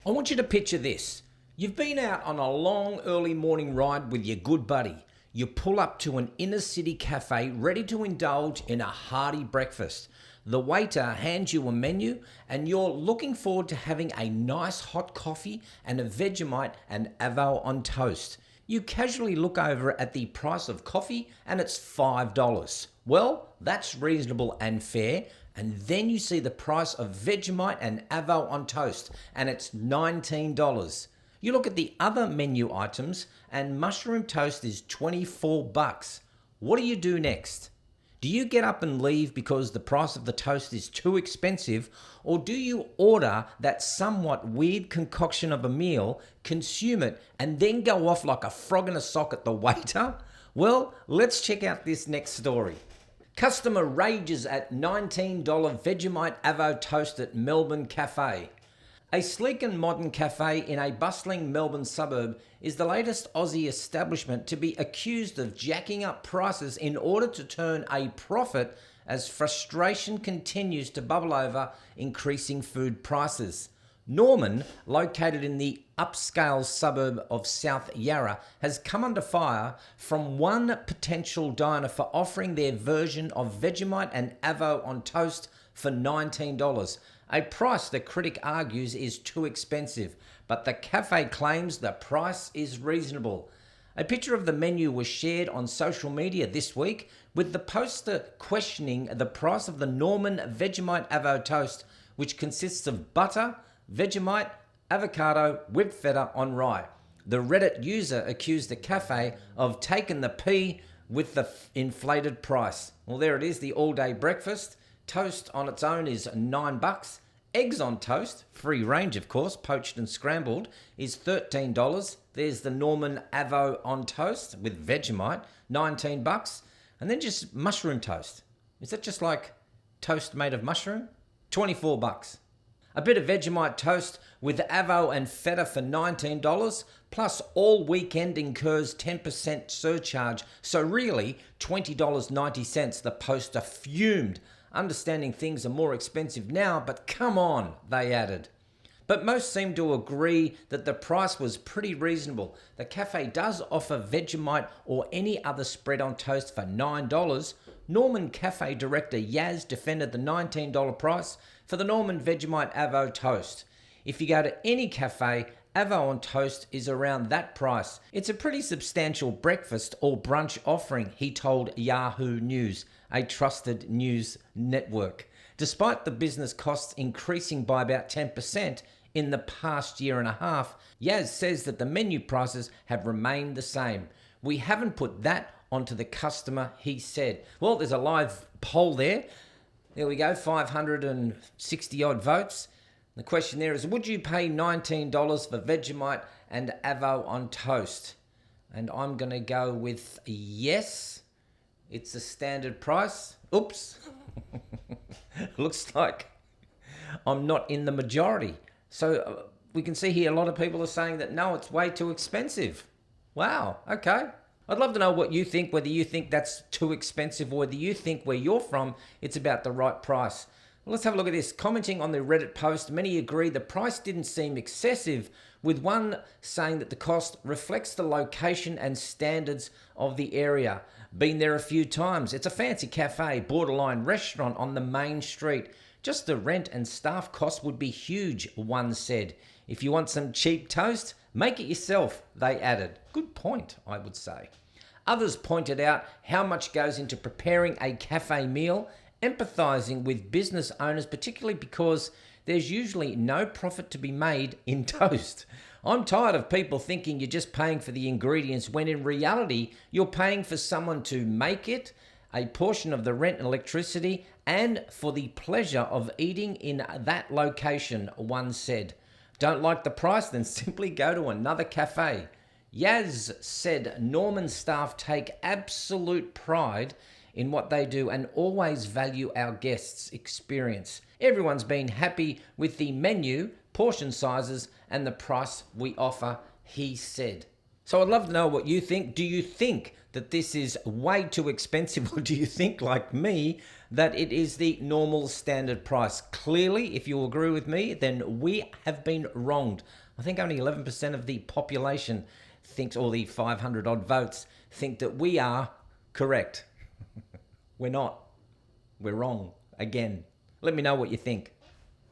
I want you to picture this. You've been out on a long early morning ride with your good buddy. You pull up to an inner city cafe ready to indulge in a hearty breakfast. The waiter hands you a menu and you're looking forward to having a nice hot coffee and a Vegemite and Avo on toast. You casually look over at the price of coffee and it's $5. Well, that's reasonable and fair. And then you see the price of Vegemite and Avo on toast and it's $19. You look at the other menu items and mushroom toast is $24. What do you do next? Do you get up and leave because the price of the toast is too expensive, or do you order that somewhat weird concoction of a meal, consume it, and then go off like a frog in a sock at the waiter? Well, let's check out this next story. Customer rages at $19 Vegemite Avo toast at Melbourne Cafe. A sleek and modern cafe in a bustling Melbourne suburb is the latest Aussie establishment to be accused of jacking up prices in order to turn a profit as frustration continues to bubble over increasing food prices. Norman, located in the upscale suburb of South Yarra, has come under fire from one potential diner for offering their version of Vegemite and Avo on toast for $19, a price the critic argues is too expensive, but the cafe claims the price is reasonable. A picture of the menu was shared on social media this week, with the poster questioning the price of the Norman Vegemite Avo toast, which consists of butter, Vegemite, avocado, whipped feta on rye. The Reddit user accused the cafe of taking the pee with the inflated price. Well, there it is, the all-day breakfast. Toast on its own is $9. Eggs on toast, free range of course, poached and scrambled, is $13. There's the Norman Avo on toast with Vegemite, $19. And then just mushroom toast. Is that just like toast made of mushroom? $24. A bit of Vegemite toast with Avo and feta for $19, plus all weekend incurs 10% surcharge, so really $20.90. The poster fumed, understanding things are more expensive now, but come on, they added. But most seem to agree that the price was pretty reasonable. The cafe does offer Vegemite or any other spread on toast for $9. Norman Cafe director Yaz defended the $19 price for the Norman Vegemite Avo toast. If you go to any cafe, Avo on toast is around that price. It's a pretty substantial breakfast or brunch offering, he told Yahoo News, a trusted news network. Despite the business costs increasing by about 10% in the past year and a half, Yaz says that the menu prices have remained the same. We haven't put that onto the customer, he said. Well, there's a live poll there. There we go, 560 odd votes. The question there is, would you pay $19 for Vegemite and Avo on toast? And I'm going to go with yes. It's a standard price. Oops. Looks like I'm not in the majority. So we can see here a lot of people are saying that no, it's way too expensive. Wow, okay. I'd love to know what you think, whether you think that's too expensive or whether you think where you're from, it's about the right price. Well, let's have a look at this. Commenting on the Reddit post, many agree the price didn't seem excessive, with one saying that the cost reflects the location and standards of the area. Been there a few times. It's a fancy cafe, borderline restaurant on the main street. Just the rent and staff costs would be huge, one said. If you want some cheap toast, make it yourself, they added. Good point, I would say. Others pointed out how much goes into preparing a cafe meal, empathizing with business owners, particularly because there's usually no profit to be made in toast. I'm tired of people thinking you're just paying for the ingredients when in reality you're paying for someone to make it, a portion of the rent and electricity, and for the pleasure of eating in that location, one said. Don't like the price? Then simply go to another cafe. Yaz said Norman staff take absolute pride in what they do and always value our guests' experience. Everyone's been happy with the menu, portion sizes, and the price we offer, he said. So I'd love to know what you think. Do you think that this is way too expensive, or do you think, like me, that it is the normal standard price? Clearly, if you agree with me, then we have been wronged. I think only 11% of the population thinks, or the 500 odd votes, think that we are correct. We're not. We're wrong again. Let me know what you think.